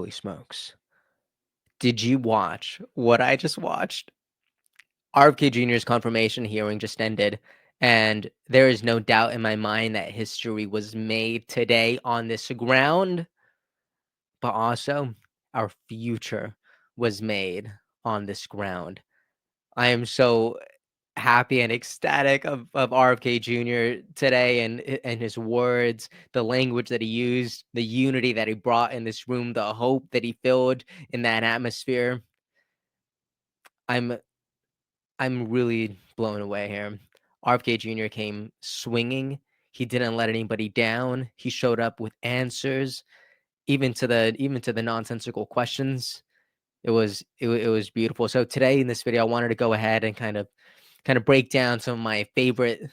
Holy smokes. Did you watch what I just watched? RFK Jr.'s confirmation hearing just ended, and there is no doubt in my mind that history was made today on this ground, but also our future was made on this ground. I am so happy and ecstatic of RFK Jr. today and his words, the language that he used, the unity that he brought in this room, the hope that he filled in that atmosphere. I'm really blown away here. RFK Jr. came swinging. He didn't let anybody down. He showed up with answers, even to the nonsensical questions. It was beautiful. So today in this video, I wanted to go ahead and kind of break down some of my favorite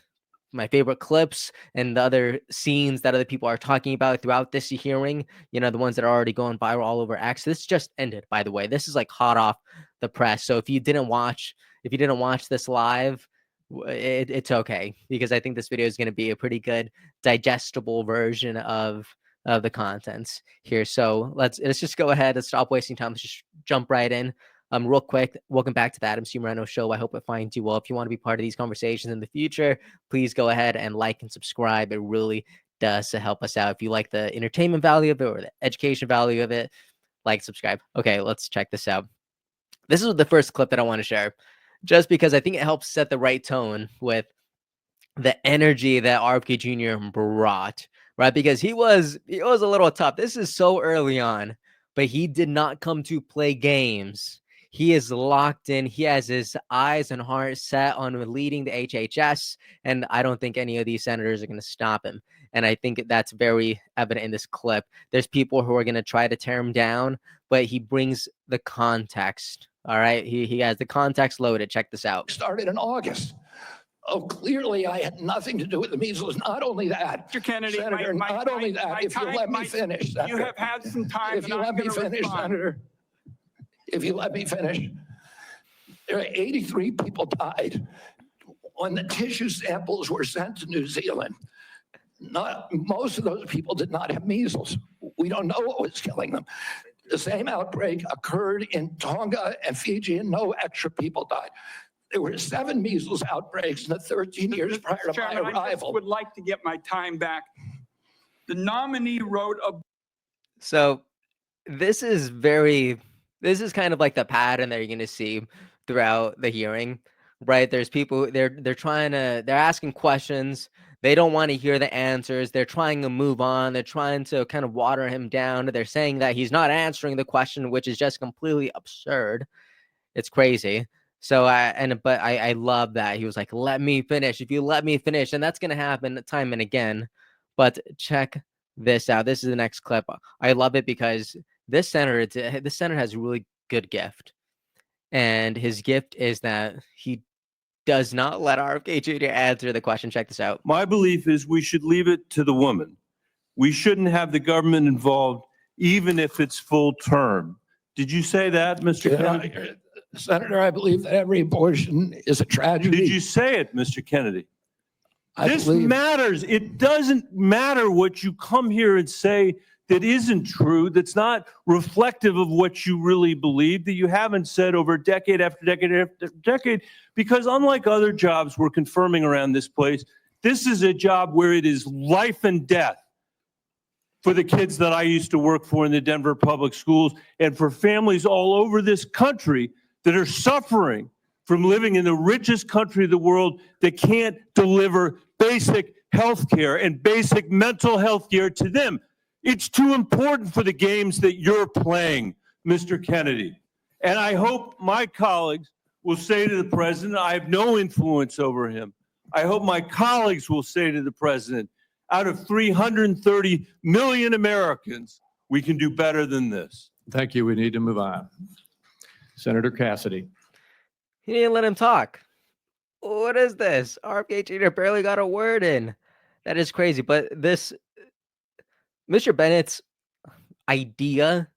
clips and the other scenes that other people are talking about throughout this hearing, the ones that are already going viral all over X. This just ended, by the way. This is like hot off the press. So if you didn't watch this live, it's okay, because I think this video is going to be a pretty good digestible version of the contents here. So let's just go ahead and stop wasting time. Let's just jump right in. Real quick, welcome back to the Adam C. Moreno Show. I hope it finds you well. If you want to be part of these conversations in the future, please go ahead and like and subscribe. It really does to help us out. If you like the entertainment value of it or the education value of it, like, subscribe. Okay, let's check this out. This is the first clip that I want to share, just because I think it helps set the right tone with the energy that RFK Jr. brought, right? Because he was a little tough. This is so early on, but he did not come to play games. He is locked in. He has his eyes and heart set on leading the HHS, and I don't think any of these senators are going to stop him. And I think that's very evident in this clip. There's people who are going to try to tear him down, but he brings the context. All right, he has the context loaded. Check this out. Started in August. Oh, clearly I had nothing to do with the measles. Not only that, Mr. Kennedy, Senator, not only that, if you let me finish, Senator. You have had some time. If you let me finish, Senator. If you let me finish. There are 83 people died when the tissue samples were sent to New Zealand. Most of those people did not have measles. We don't know what was killing them. The same outbreak occurred in Tonga and Fiji, and no extra people died. There were 7 measles outbreaks in the 13 years prior to my arrival. I just would like to get my time back. The nominee wrote a... So this is kind of like the pattern that you're going to see throughout the hearing, right? There's people, they're asking questions. They don't want to hear the answers. They're trying to move on. They're trying to kind of water him down. They're saying that he's not answering the question, which is just completely absurd. It's crazy. So I love that he was like, let me finish. If you let me finish, and that's going to happen time and again. But check this out. This is the next clip. I love it because this senator has a really good gift. And his gift is that he does not let RFK Jr. answer the question. Check this out. My belief is we should leave it to the woman. We shouldn't have the government involved, even if it's full term. Did you say that, Mr. Kennedy? Senator, I believe that every abortion is a tragedy. Did you say it, Mr. Kennedy? This matters. It doesn't matter what you come here and say that isn't true, that's not reflective of what you really believe, that you haven't said over decade after decade after decade, because unlike other jobs we're confirming around this place, this is a job where it is life and death for the kids that I used to work for in the Denver public schools, and for families all over this country that are suffering from living in the richest country of the world that can't deliver basic health care and basic mental health care to them. It's too important for the games that you're playing, Mr. Kennedy. And I hope my colleagues will say to the president, I have no influence over him. I hope my colleagues will say to the president, out of 330 million Americans, we can do better than this. Thank you. We need to move on. Senator Cassidy. He didn't let him talk. What is this? RFK Jr. barely got a word in. That is crazy. But this, Mr. Bennett's idea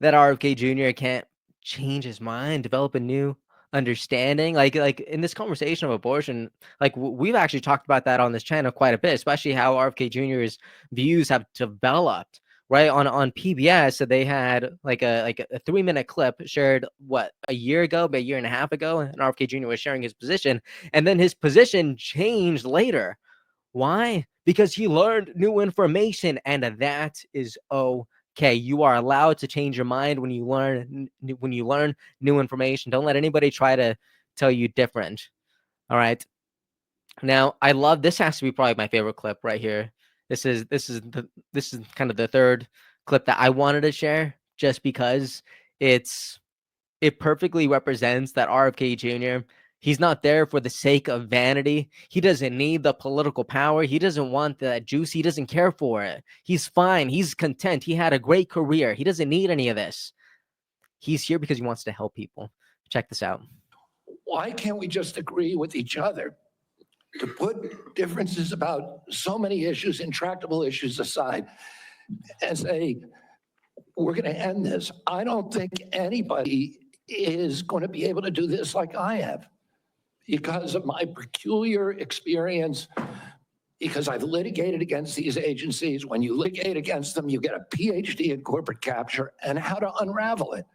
that RFK Jr. can't change his mind, develop a new understanding, like in this conversation of abortion, like we've actually talked about that on this channel quite a bit, especially how RFK Jr.'s views have developed right on PBS. So they had like a 3-minute clip shared a year ago, but a year and a half ago, and RFK Jr. was sharing his position, and then his position changed later. Why? Because he learned new information, and that is okay. You are allowed to change your mind when you learn new information. Don't let anybody try to tell you different. All right. Now, I love this. Has to be probably my favorite clip right here. This is kind of the third clip that I wanted to share, just because it perfectly represents that RFK Jr. He's not there for the sake of vanity. He doesn't need the political power. He doesn't want that juice. He doesn't care for it. He's fine. He's content. He had a great career. He doesn't need any of this. He's here because he wants to help people. Check this out. Why can't we just agree with each other to put differences about so many issues, intractable issues aside, and say, we're going to end this? I don't think anybody is going to be able to do this like I have because of my peculiar experience, because I've litigated against these agencies. When you litigate against them, you get a PhD in corporate capture and how to unravel it.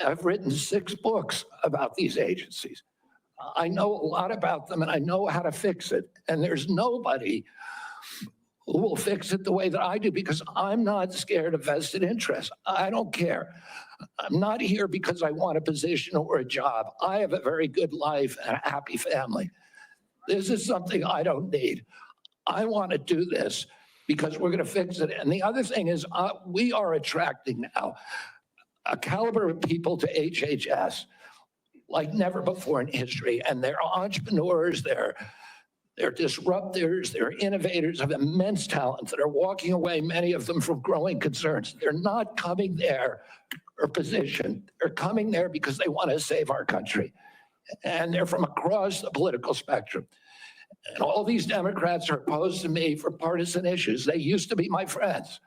I've written 6 books about these agencies. I know a lot about them and I know how to fix it. And there's nobody who will fix it the way that I do, because I'm not scared of vested interests. I don't care. I'm not here because I want a position or a job. I have a very good life and a happy family. This is something I don't need. I want to do this because we're going to fix it. And the other thing is, we are attracting now a caliber of people to HHS like never before in history. And they're entrepreneurs, they're disruptors, they're innovators of immense talent that are walking away, many of them from growing concerns. They're not coming there for position. They're coming there because they want to save our country. And they're from across the political spectrum. And all these Democrats are opposed to me for partisan issues. They used to be my friends,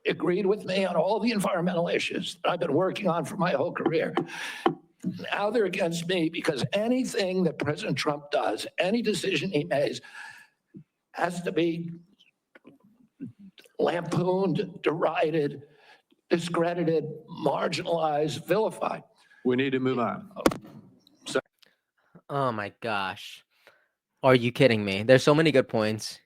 agreed with me on all the environmental issues that I've been working on for my whole career. Now they're against me because anything that President Trump does, any decision he makes, has to be lampooned, derided, discredited, marginalized, vilified. We need to move on. Oh my gosh. Are you kidding me? There's so many good points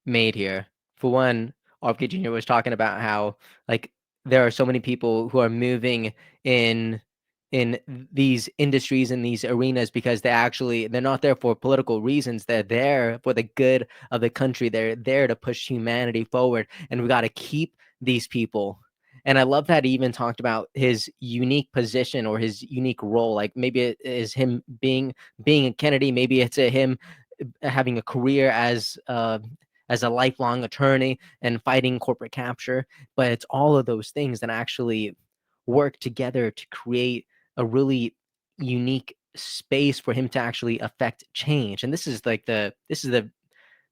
made here. For one, RFK Jr. was talking about how like there are so many people who are moving in these industries, in these arenas, because they're not there for political reasons. They're there for the good of the country. They're there to push humanity forward, and we got to keep these people. And I love that he even talked about his unique position or his unique role. Like maybe it is him being a Kennedy, maybe it's him having a career as a lifelong attorney and fighting corporate capture, but it's all of those things that actually work together to create a really unique space for him to actually affect change. And this is the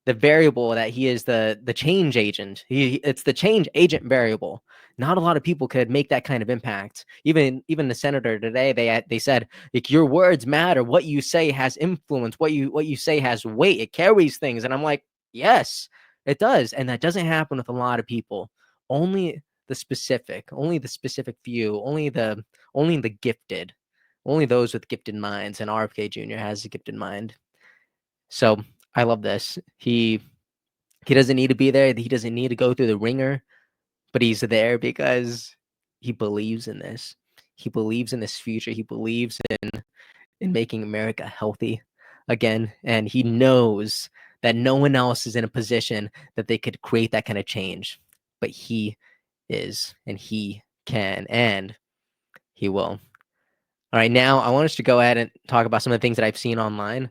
variable that he is the change agent. It's the change agent variable. Not a lot of people could make that kind of impact. Even the senator today, they said, like, your words matter. What you say has influence. What you say has weight. It carries things. And I'm like, yes, it does. And that doesn't happen with a lot of people. Only the specific few, only the gifted, only those with gifted minds. And RFK Jr. has a gifted mind. So I love this. He doesn't need to be there. He doesn't need to go through the ringer, but he's there because he believes in this. He believes in this future. He believes in making America healthy again, and he knows that no one else is in a position that they could create that kind of change, but he is, and he can, and he will. All right, now I want us to go ahead and talk about some of the things that I've seen online.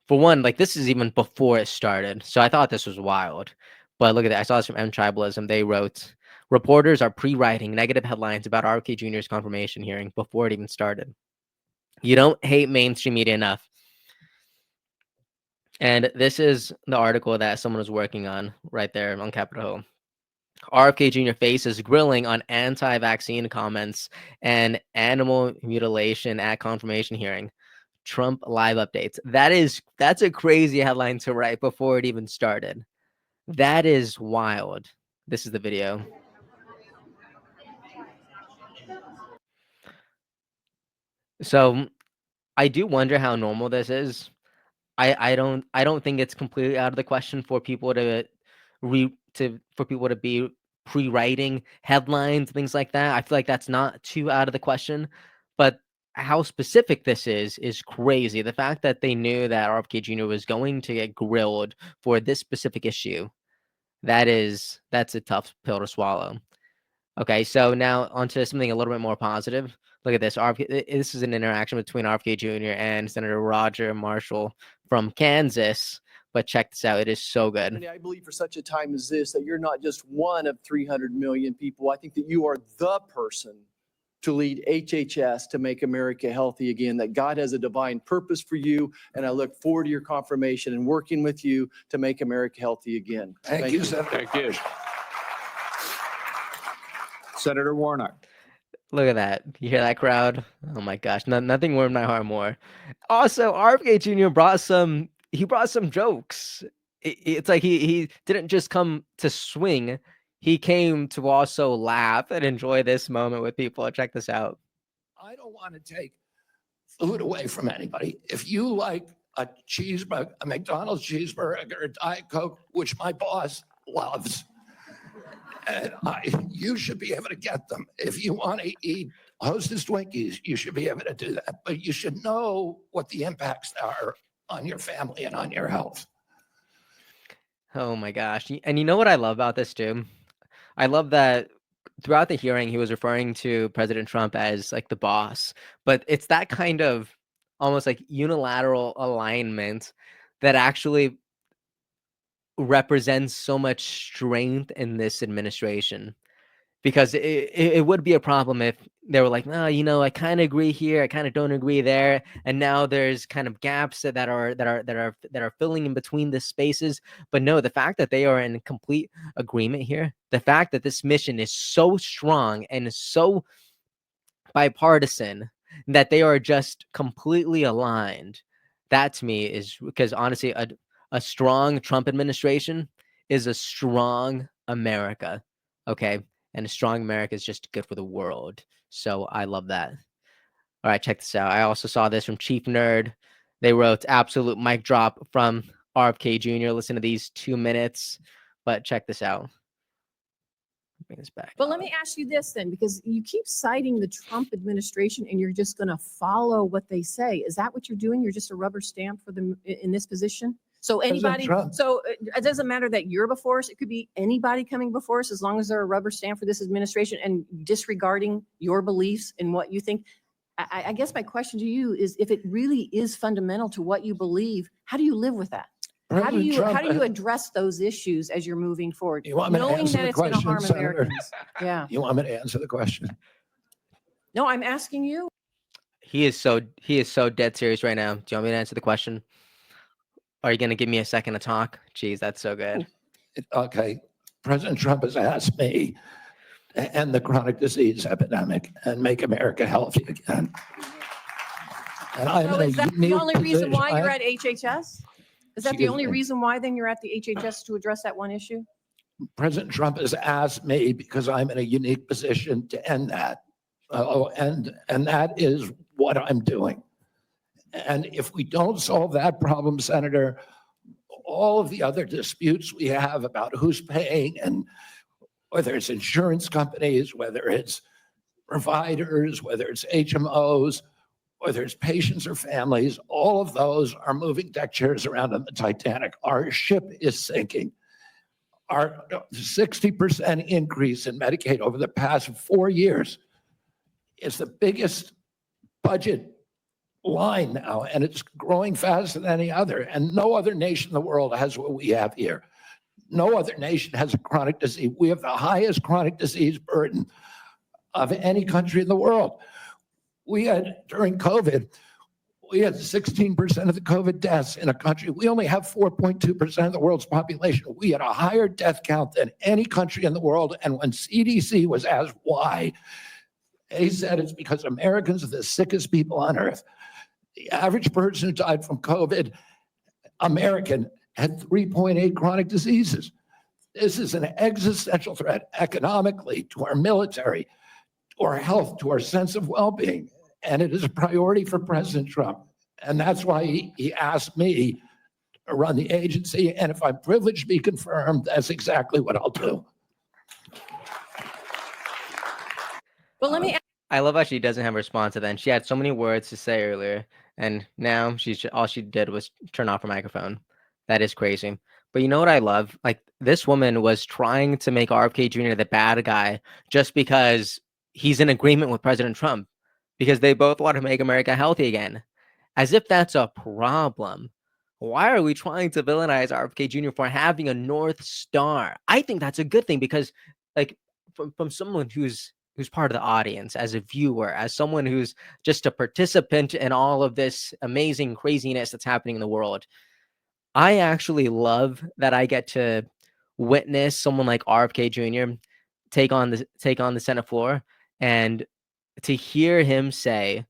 For one, like, this is even before it started, so I thought this was wild. But look at that. I saw this from M Tribalism. They wrote, reporters are pre-writing negative headlines about RFK Jr.'s confirmation hearing before it even started. You don't hate mainstream media enough. And this is the article that someone was working on right there on Capitol Hill. RFK Jr. faces grilling on anti-vaccine comments and animal mutilation at confirmation hearing. Trump live updates. That's a crazy headline to write before it even started. That is wild. This is the video. So I do wonder how normal this is. I don't think it's completely out of the question for people to for people to be pre-writing headlines, things like that. I feel like that's not too out of the question, but how specific this is crazy. The fact that they knew that RFK Jr. was going to get grilled for this specific issue, that's a tough pill to swallow. Okay, so now onto something a little bit more positive. Look at this. This is an interaction between RFK Jr. and Senator Roger Marshall from Kansas. But check this out. It is so good. And I believe for such a time as this, that you're not just one of 300 million people. I think that you are the person to lead HHS to make America healthy again, that God has a divine purpose for you. And I look forward to your confirmation and working with you to make America healthy again. Thank you, Senator. Thank you. Senator Warnock. Look at that. You hear that crowd? Oh my gosh. Nothing warmed my heart more. Also, RFK Jr. brought some jokes. It's like he didn't just come to swing. He came to also laugh and enjoy this moment with people. Check this out. I don't want to take food away from anybody. If you like a cheeseburger, a McDonald's cheeseburger, a Diet Coke, which my boss loves, and you should be able to get them. If you want to eat Hostess Twinkies, you should be able to do that. But you should know what the impacts are on your family and on your health. Oh my gosh. And you know what I love about this too? I love that throughout the hearing, he was referring to President Trump as like the boss, but it's that kind of almost like unilateral alignment that actually represents so much strength in this administration. Because it would be a problem if they were like, no, I kind of agree here, I kind of don't agree there, and now there's kind of gaps that are filling in between the spaces. But no, the fact that they are in complete agreement here, the fact that this mission is so strong and so bipartisan that they are just completely aligned, that to me is because honestly, a strong Trump administration is a strong America. Okay. And a strong America is just good for the world. So I love that. All right, check this out. I also saw this from Chief Nerd. They wrote absolute mic drop from RFK Jr. Listen to these 2 minutes, but check this out. Bring this back. But let me ask you this then, because you keep citing the Trump administration and you're just going to follow what they say. Is that what you're doing? You're just a rubber stamp for them in this position? So anybody, Trump. so it doesn't matter that you're before us. It could be anybody coming before us, as long as they're a rubber stamp for this administration and disregarding your beliefs and what you think. I guess my question to you is, if it really is fundamental to what you believe, how do you live with that? How do you address those issues as you're moving forward, You want me to knowing answer that the it's going to question, harm Senator? Americans? Yeah. You want me to answer the question? No, I'm asking you. He is so dead serious right now. Do you want me to answer the question? Are you going to give me a second to talk? Jeez, that's so good. Okay. President Trump has asked me to end the chronic disease epidemic and make America healthy again. And I'm So in a is that the unique only reason why position. you're at HHS? Is that the Excuse only me? reason why then you're at the HHS, to address that one issue? President Trump has asked me because I'm in a unique position to end that. And that is what I'm doing. And if we don't solve that problem, Senator, all of the other disputes we have about who's paying, and whether it's insurance companies, whether it's providers, whether it's HMOs, whether it's patients or families, all of those are moving deck chairs around on the Titanic. Our ship is sinking. Our 60% increase in Medicaid over the past 4 years is the biggest budget line now, and it's growing faster than any other. And no other nation in the world has what we have here. No other nation has a chronic disease. We have the highest chronic disease burden of any country in the world. We had, during COVID, we had 16% of the COVID deaths in a country. We only have 4.2% of the world's population. We had a higher death count than any country in the world. And when CDC was asked why, they said it's because Americans are the sickest people on earth. The average person who died from COVID, American, had 3.8 chronic diseases. This is an existential threat economically, to our military, to our health, to our sense of well-being. And it is a priority for President Trump. And that's why he asked me to run the agency. And if I'm privileged to be confirmed, that's exactly what I'll do. Well, let me I love how she doesn't have a response to that. And she had so many words to say earlier, and now all she did was turn off her microphone. That is crazy. But you know what I love? Like, this woman was trying to make RFK Jr. the bad guy just because he's in agreement with President Trump, because they both want to make America healthy again. As if that's a problem. Why are we trying to villainize RFK Jr. for having a North Star? I think that's a good thing, because, like, from someone who's part of the audience, as a viewer, as someone who's just a participant in all of this amazing craziness that's happening in the world, I actually love that I get to witness someone like RFK Jr. take on the Senate floor, and to hear him say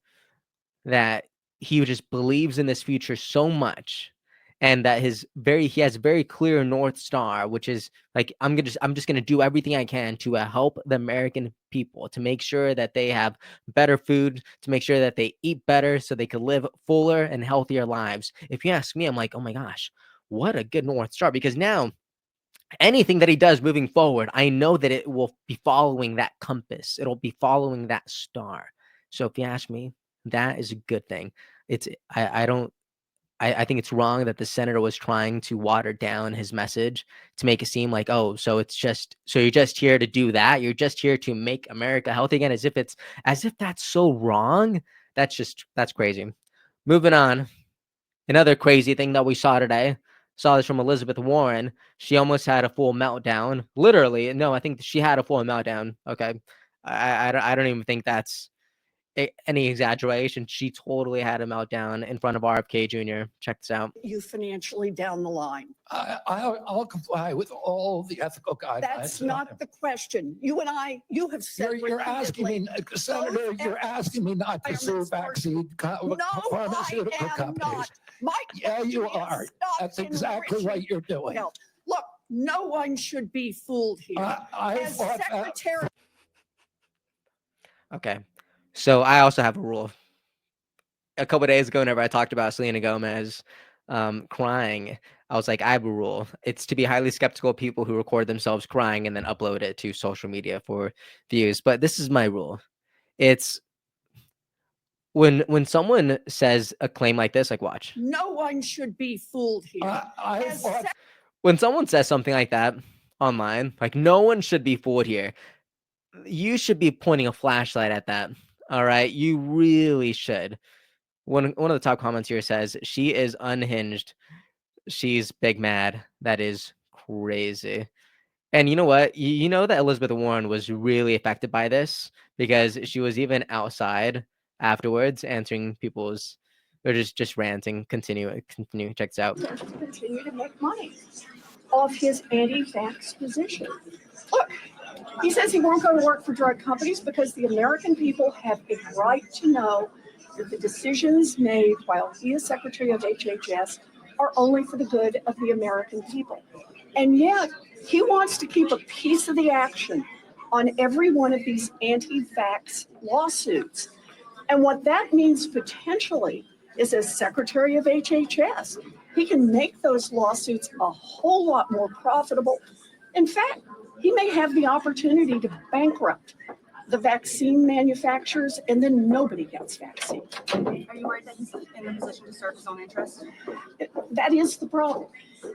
that he just believes in this future so much, and that he has a very clear North Star, which is like, I'm just gonna do everything I can to help the American people, to make sure that they have better food, to make sure that they eat better so they could live fuller and healthier lives. If you ask me, I'm like, oh my gosh, what a good North Star, because now anything that he does moving forward, I know that it will be following that compass. It'll be following that star. So if you ask me, that is a good thing. It's I don't I think it's wrong that the senator was trying to water down his message to make it seem like, oh, so you're just here to do that. You're just here to make America healthy again, as if that's so wrong. That's crazy. Moving on. Another crazy thing that we saw today, saw this from Elizabeth Warren. She almost had a full meltdown. Literally, no, I think she had a full meltdown. Okay. I don't even think that's any exaggeration. She totally had a meltdown in front of RFK Jr. Check this out. You financially down the line. I'll comply with all the ethical guidelines. That's not the question. You and you have said You're asking me, Senator, you're asking me not to sue vaccine pharmaceutical companies. Yeah, you are. That's exactly what you're doing. No, look, no one should be fooled here. As Secretary. Okay. So I also have a rule. A couple of days ago, whenever I talked about Selena Gomez crying, I was like, I have a rule. It's to be highly skeptical of people who record themselves crying and then upload it to social media for views. But this is my rule. It's when someone says a claim like this, like, watch. No one should be fooled here. When someone says something like that online, like, no one should be fooled here, you should be pointing a flashlight at that. All right, you really should. One of the top comments here says, she is unhinged. She's big mad. That is crazy. And you know what? You know that Elizabeth Warren was really affected by this, because she was even outside afterwards answering people's, or just ranting. Continue. Check this out. Continue to make money off his anti-vax position. Look, he says he won't go to work for drug companies because the American people have a right to know that the decisions made while he is Secretary of HHS are only for the good of the American people. And yet, he wants to keep a piece of the action on every one of these anti-vax lawsuits. And what that means potentially is, as Secretary of HHS, he can make those lawsuits a whole lot more profitable. In fact, he may have the opportunity to bankrupt the vaccine manufacturers, and then nobody gets vaccine. Are you worried that he's in the position to serve his own interests? That is the problem.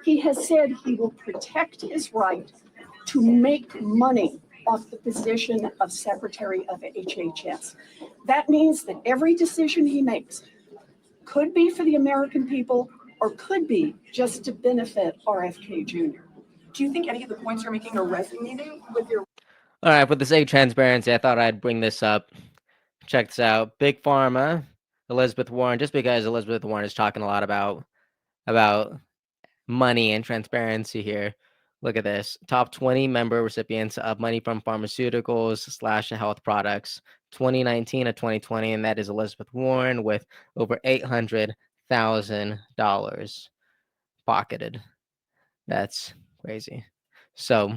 He has said he will protect his right to make money off the position of Secretary of HHS. That means that every decision he makes could be for the American people or could be just to benefit RFK Jr. Do you think any of the points you're making are resonating with your? All right, for the sake of transparency, I thought I'd bring this up. Check this out. Big Pharma, Elizabeth Warren, just because Elizabeth Warren is talking a lot about money and transparency here. Look at this. Top 20 member recipients of money from pharmaceuticals / health products, 2019 to 2020, and that is Elizabeth Warren with over $800,000 pocketed. That's crazy. So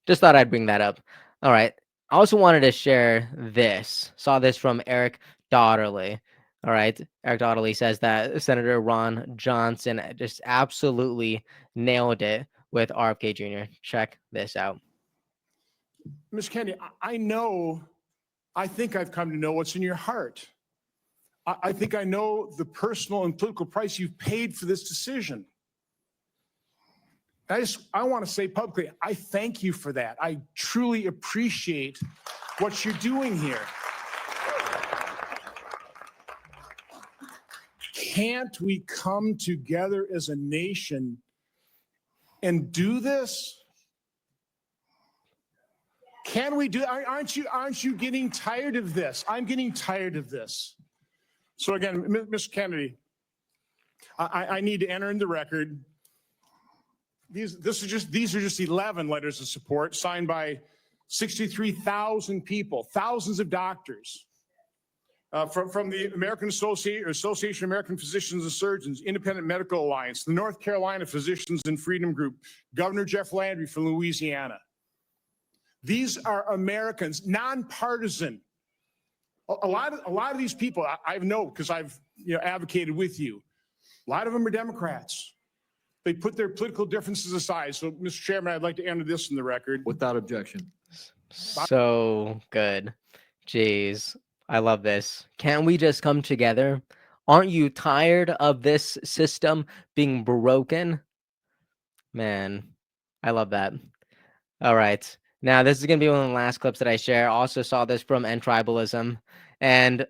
just thought I'd bring that up. All right. I also wanted to share this. Saw this from Eric Dotterly. All right. Eric Dotterly says that Senator Ron Johnson just absolutely nailed it with RFK Jr. Check this out. Ms. Kennedy, I think I've come to know what's in your heart. I think I know the personal and political price you've paid for this decision. I want to say publicly, I thank you for that. I truly appreciate what you're doing here. Can't we come together as a nation and do this? Can we do? Aren't you getting tired of this? I'm getting tired of this. So again, Mr. Kennedy, I need to enter in the record. These are just 11 letters of support signed by 63,000 people, thousands of doctors, from the American Association of American Physicians and Surgeons, Independent Medical Alliance, the North Carolina Physicians and Freedom Group, Governor Jeff Landry from Louisiana. These are Americans, nonpartisan. A lot of these people I know because I've advocated with you. A lot of them are Democrats. They put their political differences aside. So, Mr. Chairman, I'd like to enter this in the record. Without objection. So good. Jeez. I love this. Can't we just come together? Aren't you tired of this system being broken? Man, I love that. All right. Now, this is going to be one of the last clips that I share. Also saw this from End Tribalism. And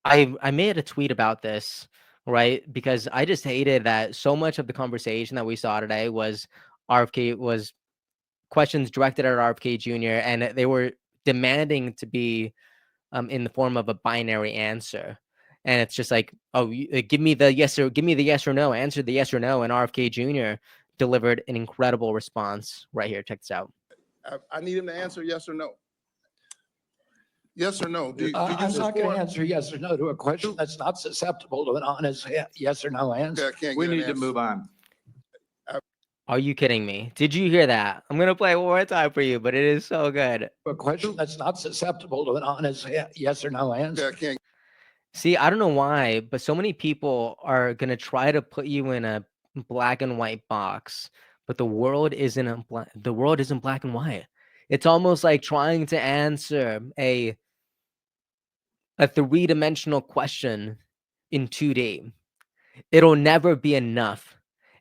I made a tweet about this, right? Because I just hated that so much of the conversation that we saw today was questions directed at RFK Jr. and they were demanding to be in the form of a binary answer. And it's just like, oh, give me the yes or no, answer the yes or no. And RFK Jr. delivered an incredible response right here. Check this out. I need him to answer yes or no. Yes or no? Do you I'm not going to support? answer yes or no to a question that's not susceptible to an honest yes or no Okay, answer. I can't We get an need to answer. move on. Are you kidding me? Did you hear that? I'm going to play it one more time for you, but it is so good. A question that's not susceptible to an honest yes or no Okay, answer. I can't. See, I don't know why, but so many people are going to try to put you in a black and white box, but the world isn't black and white. It's almost like trying to answer a three-dimensional question in 2D. It'll never be enough.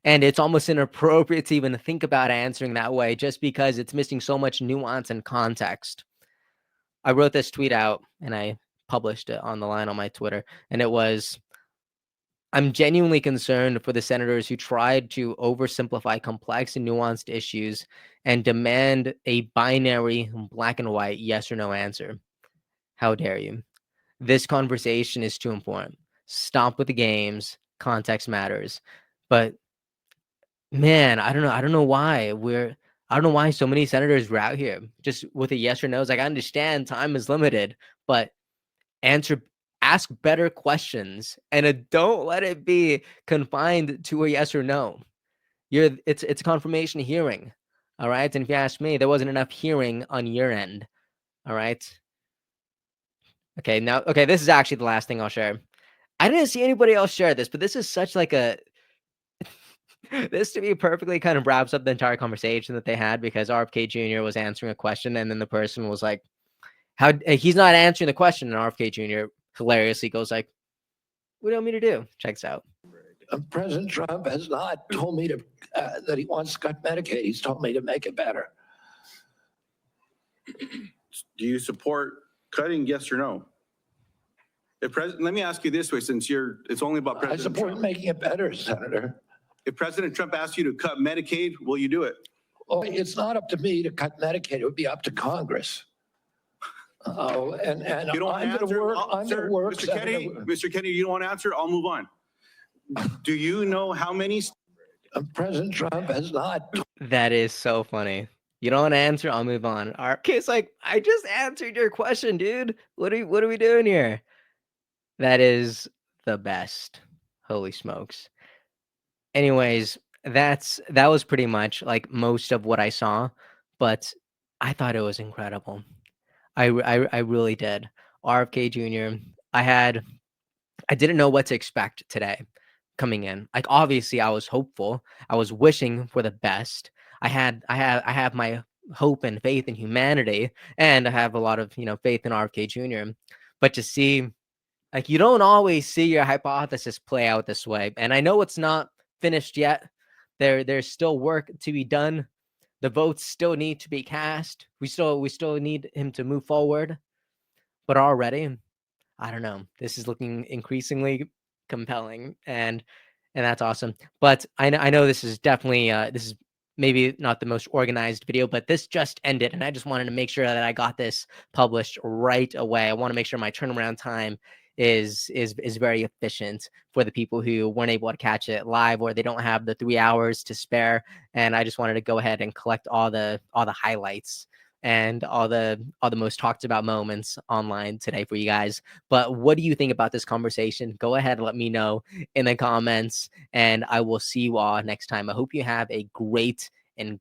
And it's almost inappropriate to even think about answering that way just because it's missing so much nuance and context. I wrote this tweet out and I published it on the line on my Twitter, and it was, I'm genuinely concerned for the senators who tried to oversimplify complex and nuanced issues and demand a binary black and white yes or no answer. How dare you? This conversation is too important. Stop with the games. Context matters. But man, I don't know why so many senators were out here just with a yes or no. It's like, I understand time is limited, but ask better questions and don't let it be confined to a yes or no. It's a confirmation hearing. All right. And if you ask me, there wasn't enough hearing on your end. All right. Okay, this is actually the last thing I'll share. I didn't see anybody else share this, but this is such like a this to me perfectly kind of wraps up the entire conversation that they had, because RFK Jr. was answering a question and then the person was like, he's not answering the question, and RFK Jr. hilariously goes like, what do you want me to do? Checks out. President Trump has not told me that he wants to cut Medicaid. He's told me to make it better. Do you support cutting, yes or no? Let me ask you this way, since it's only about I President support Trump. making it better, Senator. If President Trump asks you to cut Medicaid, will you do it? Well, it's not up to me to cut Medicaid. It would be up to Congress. Oh, and You don't I'm going answer, to work. I'll- I'm going sir, to work. Mr. Kennedy, you don't want to answer? I'll move on. Do you know how many? President Trump has not. That is so funny. You don't want to answer? I'll move on. RFK's like, I just answered your question, dude. What are we doing here? That is the best. Holy smokes. Anyways, that was pretty much like most of what I saw, but I thought it was incredible. I really did. RFK Jr. I had I didn't know what to expect today coming in. Like obviously I was hopeful. I was wishing for the best. I have my hope and faith in humanity, and I have a lot of, faith in RFK Jr. But to see, like, you don't always see your hypothesis play out this way. And I know it's not finished yet. There's still work to be done. The votes still need to be cast. We still need him to move forward. But already, I don't know. This is looking increasingly compelling, and that's awesome. But I know this is definitely this is maybe not the most organized video, but this just ended, and I just wanted to make sure that I got this published right away. I want to make sure my turnaround time is very efficient for the people who weren't able to catch it live, or they don't have the 3 hours to spare. And I just wanted to go ahead and collect all the highlights and all the most talked about moments online today for you guys. But what do you think about this conversation? Go ahead and let me know in the comments, and I will see you all next time. I hope you have a great and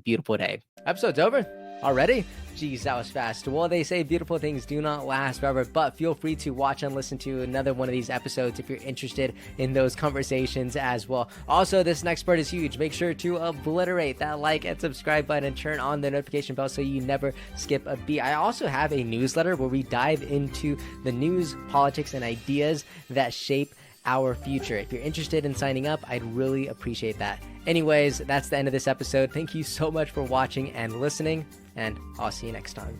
beautiful day. Episode's over already? Geez, that was fast. Well, they say beautiful things do not last forever, but feel free to watch and listen to another one of these episodes if you're interested in those conversations as well. Also, this next part is huge. Make sure to obliterate that like and subscribe button and turn on the notification bell so you never skip a beat. I also have a newsletter where we dive into the news, politics, and ideas that shape our future. If you're interested in signing up, I'd really appreciate that. Anyways, that's the end of this episode. Thank you so much for watching and listening, and I'll see you next time.